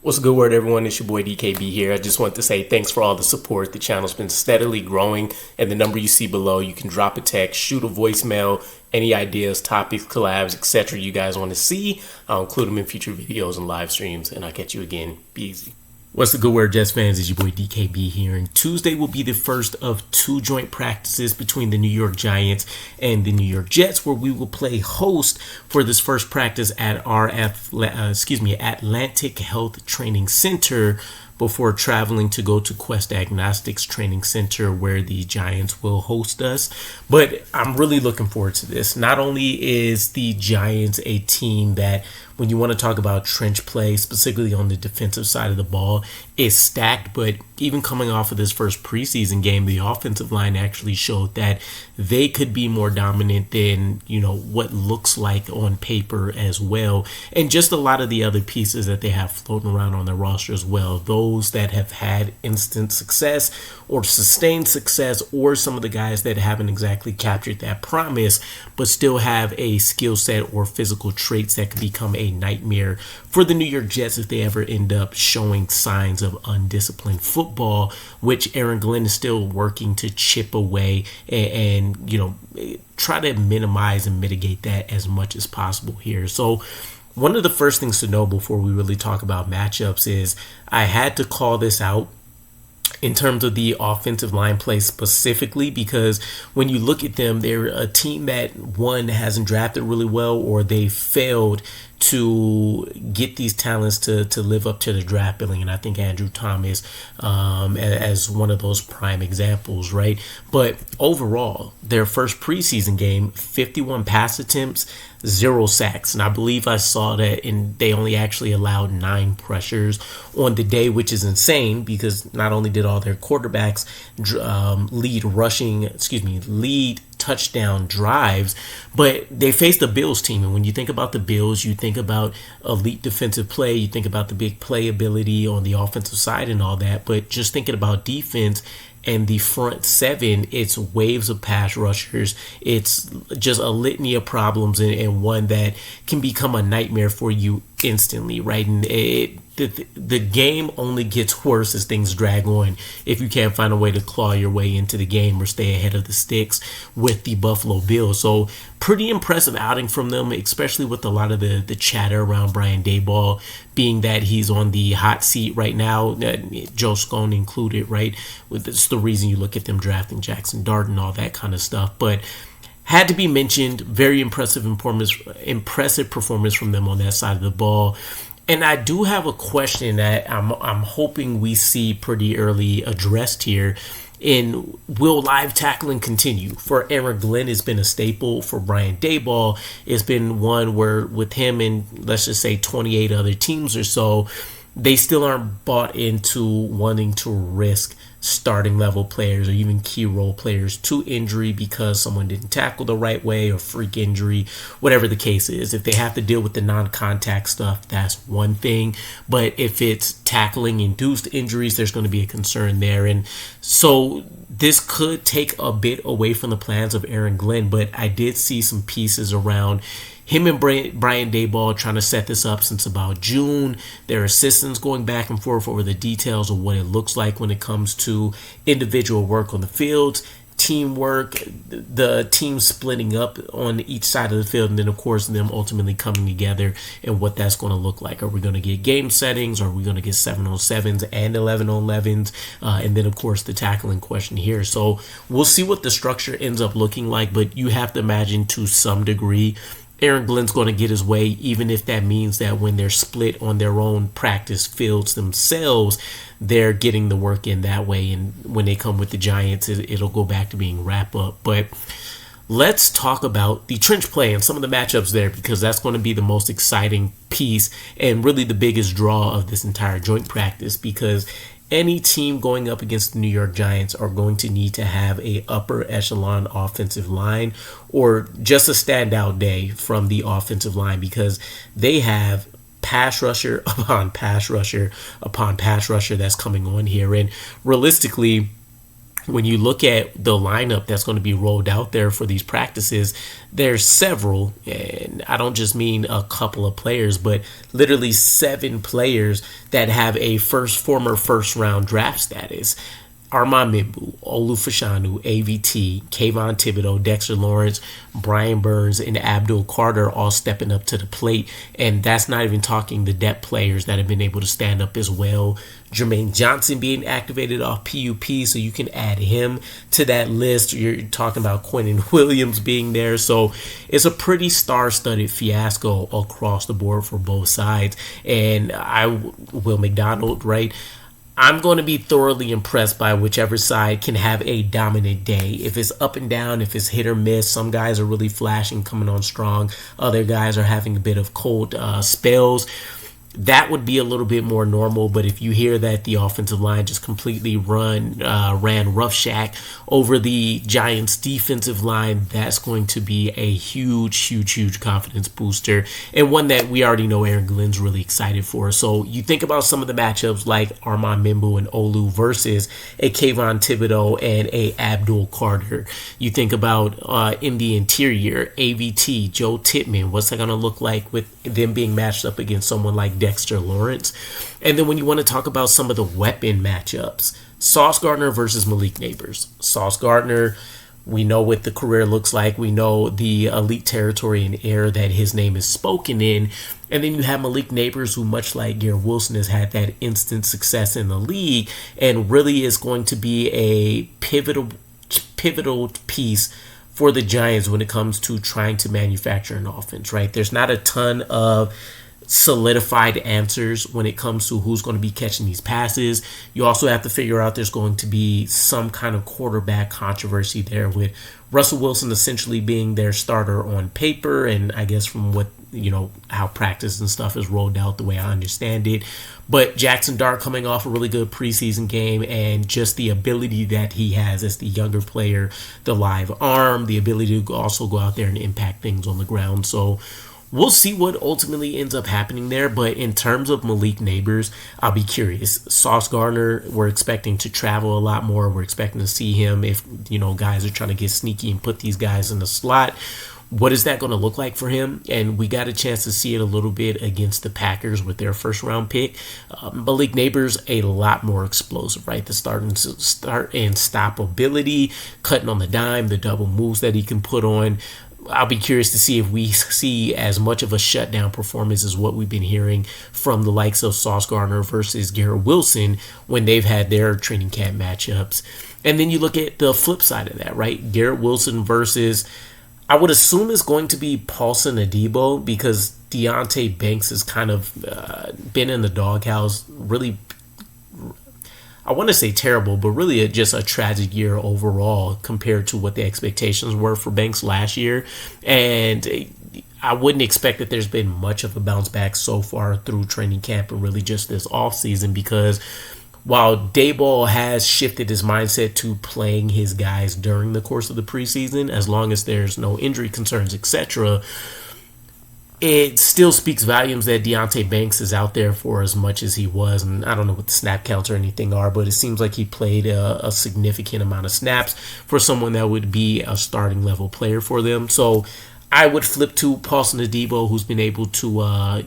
What's a good word, everyone? It's your boy DKB here. I just want to say thanks for all the support. The channel's been steadily growing, and the number you see below, you can drop a text, shoot a voicemail, any ideas, topics, collabs, etc. you guys want to see. I'll include them in future videos and live streams, and I'll catch you again. Be easy. What's the good word, Jets fans? It's your boy DKB here, and Tuesday will be the first of two joint practices between the New York Giants and the New York Jets, where we will play host for this first practice at our Atlantic Health Training Center before traveling to go to Quest Diagnostics Training Center, where the Giants will host us. But I'm really looking forward to this. Not only is the Giants a team that, when you want to talk about trench play, specifically on the defensive side of the ball, is stacked, but even coming off of this first preseason game, the offensive line actually showed that they could be more dominant than, what looks like on paper as well. And just a lot of the other pieces that they have floating around on their roster as well. Those that have had instant success or sustained success, or some of the guys that haven't exactly captured that promise, but still have a skill set or physical traits that could become a nightmare for the New York Jets if they ever end up showing signs of undisciplined football, which Aaron Glenn is still working to chip away and try to minimize and mitigate that as much as possible here. So one of the first things to know before we really talk about matchups is I had to call this out in terms of the offensive line play specifically, because when you look at them, they're a team that, one, hasn't drafted really well, or they failed to get these talents to live up to the draft billing. And I think Andrew Thomas as one of those prime examples, right? But overall, their first preseason game, 51 pass attempts, 0 sacks. And I believe I saw that they only actually allowed 9 pressures on the day, which is insane, because not only did all their quarterbacks lead touchdown drives, but they faced the Bills team. And when you think about the Bills, you think about elite defensive play, you think about the big playability on the offensive side and all that. But just thinking about defense and the front seven, it's waves of pass rushers. It's just a litany of problems, and one that can become a nightmare for you instantly, right? And the game only gets worse as things drag on if you can't find a way to claw your way into the game or stay ahead of the sticks with the Buffalo Bills. So pretty impressive outing from them, especially with a lot of the chatter around Brian Daboll, being that he's on the hot seat right now, Joe Scone included, right? It's the reason you look at them drafting Jackson Dart and all that kind of stuff. But had to be mentioned, very impressive performance from them on that side of the ball. And I do have a question that I'm hoping we see pretty early addressed here. Will live tackling continue? For Aaron Glenn, it's been a staple. For Brian Daboll, it's been one where with him and, let's just say, 28 other teams or so, they still aren't bought into wanting to risk starting level players or even key role players to injury because someone didn't tackle the right way or freak injury, whatever the case is. If they have to deal with the non-contact stuff, that's one thing. But if it's tackling induced injuries, there's going to be a concern there. And so this could take a bit away from the plans of Aaron Glenn, but I did see some pieces around him and Brian Daboll trying to set this up since about June. Their assistants going back and forth over the details of what it looks like when it comes to individual work on the field, teamwork, the team splitting up on each side of the field, and then, of course, them ultimately coming together and what that's going to look like. Are we going to get game settings? Are we going to get 7-on-7s and 11-on-11s? And then, of course, the tackling question here. So we'll see what the structure ends up looking like, but you have to imagine to some degree Aaron Glenn's going to get his way, even if that means that when they're split on their own practice fields themselves, they're getting the work in that way. And when they come with the Giants, it'll go back to being wrap up. But let's talk about the trench play and some of the matchups there, because that's going to be the most exciting piece and really the biggest draw of this entire joint practice, because any team going up against the New York Giants are going to need to have a upper echelon offensive line or just a standout day from the offensive line, because they have pass rusher upon pass rusher upon pass rusher that's coming on here. And realistically, when you look at the lineup that's going to be rolled out there for these practices, there's several, and I don't just mean a couple of players, but literally 7 players that have a former first round draft status. Armand Mimbu, Olu Fashanu, AVT, Kayvon Thibodeau, Dexter Lawrence, Brian Burns, and Abdul Carter all stepping up to the plate. And that's not even talking the depth players that have been able to stand up as well. Jermaine Johnson being activated off PUP, so you can add him to that list. You're talking about Quinnen Williams being there. So it's a pretty star-studded fiasco across the board for both sides. And Will McDonald, right? I'm going to be thoroughly impressed by whichever side can have a dominant day. If it's up and down, if it's hit or miss, some guys are really flashing, coming on strong. Other guys are having a bit of cold spells. That would be a little bit more normal, but if you hear that the offensive line just completely ran roughshaq over the Giants' defensive line, that's going to be a huge confidence booster, and one that we already know Aaron Glenn's really excited for. So you think about some of the matchups like Armand Mimbu and Olu versus a Kayvon Thibodeau and a Abdul Carter. You think about in the interior, AVT, Joe Tippmann. What's that going to look like with them being matched up against someone like Dexter Lawrence? And then when you want to talk about some of the weapon matchups, Sauce Gardner versus Malik Neighbors. Sauce Gardner, we know what the career looks like. We know the elite territory and air that his name is spoken in. And then you have Malik Neighbors, who, much like Garrett Wilson, has had that instant success in the league and really is going to be a pivotal piece for the Giants when it comes to trying to manufacture an offense, right? There's not a ton of solidified answers when it comes to who's going to be catching these passes. You also have to figure out there's going to be some kind of quarterback controversy there, with Russell Wilson essentially being their starter on paper, and I guess from what, how practice and stuff is rolled out, the way I understand it. But Jackson Dart coming off a really good preseason game, and just the ability that he has as the younger player, the live arm, the ability to also go out there and impact things on the ground. So we'll see what ultimately ends up happening there. But in terms of Malik Neighbors, I'll be curious. Sauce Gardner, we're expecting to travel a lot more. We're expecting to see him if, guys are trying to get sneaky and put these guys in the slot. What is that going to look like for him? And we got a chance to see it a little bit against the Packers with their first round pick. Malik Neighbors, a lot more explosive, right? The start and stop ability, cutting on the dime, the double moves that he can put on. I'll be curious to see if we see as much of a shutdown performance as what we've been hearing from the likes of Sauce Gardner versus Garrett Wilson when they've had their training camp matchups. And then you look at the flip side of that, right? Garrett Wilson versus, I would assume it's going to be Paulson Adebo, because Deonte Banks has kind of been in the doghouse, really, I want to say terrible, but really just a tragic year overall compared to what the expectations were for Banks last year. And I wouldn't expect that there's been much of a bounce back so far through training camp and really just this offseason, because while Daboll has shifted his mindset to playing his guys during the course of the preseason, as long as there's no injury concerns, etc., it still speaks volumes that Deonte Banks is out there for as much as he was. And I don't know what the snap counts or anything are, but it seems like he played a significant amount of snaps for someone that would be a starting level player for them. So I would flip to Paulson Adebo, who's been able to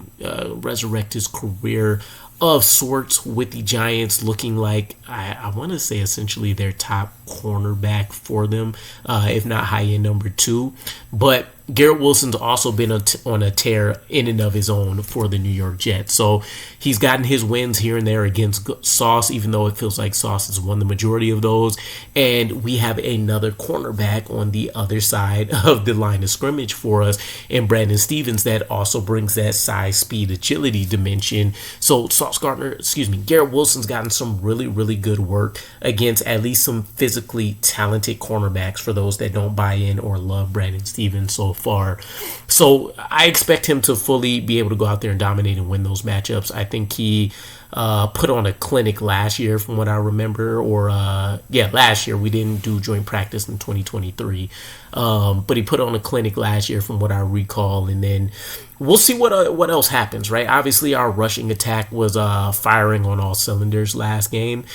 resurrect his career of sorts with the Giants, looking like, I want to say, essentially their top cornerback for them, if not high-end number 2. But Garrett Wilson's also been on a tear in and of his own for the New York Jets. So he's gotten his wins here and there against Sauce, even though it feels like Sauce has won the majority of those. And we have another cornerback on the other side of the line of scrimmage for us, and Brandon Stevens, that also brings that size, speed, agility dimension. So Garrett Wilson's gotten some really, really good work against at least some physically talented cornerbacks, for those that don't buy in or love Brandon Stevens so far. So I expect him to fully be able to go out there and dominate and win those matchups. I think he put on a clinic last year, from what I remember, last year. We didn't do joint practice in 2023, but he put on a clinic last year from what I recall. And then we'll see what else happens, right? Obviously, our rushing attack was firing on all cylinders last game.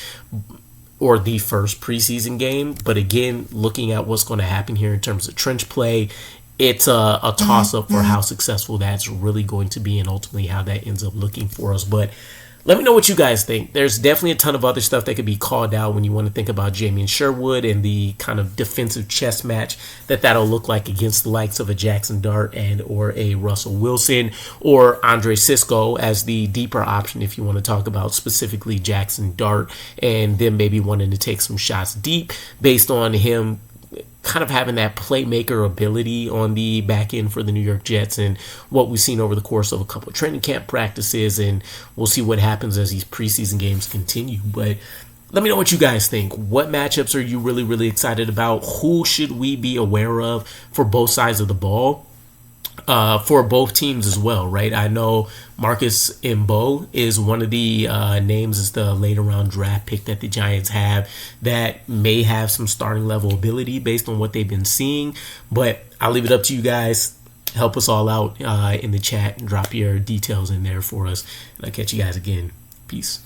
or the first preseason game. But again, looking at what's going to happen here in terms of trench play, it's a toss-up for how successful that's really going to be and ultimately how that ends up looking for us. But let me know what you guys think. There's definitely a ton of other stuff that could be called out when you want to think about Jamien Sherwood and the kind of defensive chess match that'll look like against the likes of a Jackson Dart and or a Russell Wilson or Andre Cisco as the deeper option if you want to talk about specifically Jackson Dart and then maybe wanting to take some shots deep based on him kind of having that playmaker ability on the back end for the New York Jets and what we've seen over the course of a couple of training camp practices, and we'll see what happens as these preseason games continue. But let me know what you guys think. What matchups are you really, really excited about? Who should we be aware of for both sides of the ball? For both teams as well, right? I know Marcus Mbo is one of the names as the later round draft pick that the Giants have that may have some starting level ability based on what they've been seeing. But I'll leave it up to you guys. Help us all out in the chat and drop your details in there for us. And I'll catch you guys again. Peace.